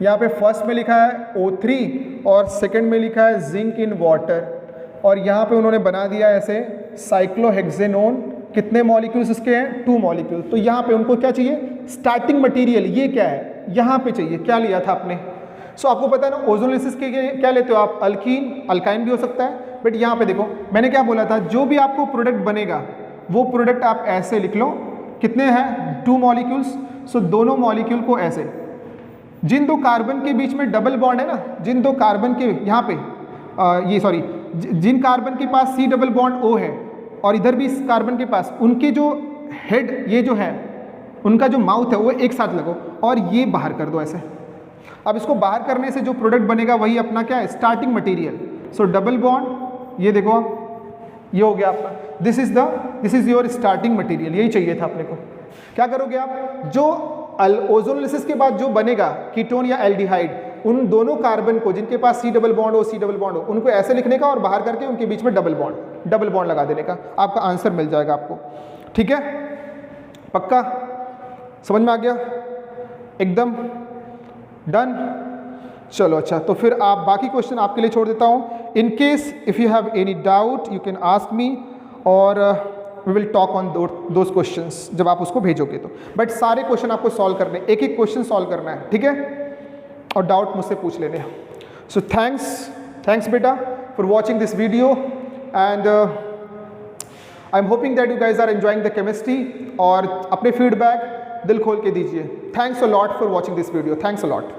यहाँ पे फर्स्ट में लिखा है O3 और सेकंड में लिखा है जिंक इन वाटर, और यहाँ पे उन्होंने बना दिया ऐसे साइक्लोहेक्सेनोन कितने मॉलिक्यूल्स इसके हैं, 2 मॉलिक्यूल। तो यहाँ पे उनको क्या चाहिए, स्टार्टिंग मटेरियल, ये क्या है, यहाँ पे चाहिए, क्या लिया था आपने। सो आपको पता है ना ओजोनोलिसिस के क्या लेते हो आप, अल्कीन, अल्काइन भी हो सकता है, बट यहाँ पे देखो मैंने क्या बोला था, जो भी आपको प्रोडक्ट बनेगा वो प्रोडक्ट आप ऐसे लिख लो, कितने हैं, 2 मॉलिक्यूल्स। सो दोनों मॉलिक्यूल को ऐसे, जिन 2 कार्बन के बीच में डबल बॉन्ड है ना, जिन 2 कार्बन के यहाँ पे जिन कार्बन के पास C डबल बॉन्ड O है और इधर भी इस कार्बन के पास, उनके जो हेड ये जो है, उनका जो माउथ है वो एक साथ लगो और ये बाहर कर दो ऐसे। अब इसको बाहर करने से जो प्रोडक्ट बनेगा वही अपना क्या है, स्टार्टिंग मटेरियल। सो डबल बॉन्ड, ये देखो ये हो गया आपका, this is your starting material, यही चाहिए था अपने को। क्या करोगे आप, जो ओजोनोलिसिस के बाद जो बनेगा कीटोन या एल्डिहाइड, उन दोनों कार्बन को जिनके पास C डबल बॉन्ड हो उनको ऐसे लिखने का और बाहर करके उनके बीच में डबल बॉन्ड लगा देने का, आपका आंसर मिल जाएगा आपको। ठीक है, पक्का समझ में आ गया, एकदम डन। चलो अच्छा, तो फिर आप बाकी क्वेश्चन आपके लिए छोड़ देता हूँ। In case if you have any doubt you can ask me और we will talk on those questions जब आप उसको भेजोगे तो। बट सारे क्वेश्चन आपको सॉल्व करने, एक एक क्वेश्चन सॉल्व करना है, ठीक है, और डाउट मुझसे पूछ लेने। सो थैंक्स बेटा for watching this video and I am hoping that you guys are enjoying the chemistry, और अपने फीडबैक दिल खोल के दीजिए। Thanks a lot for watching this video, thanks a lot.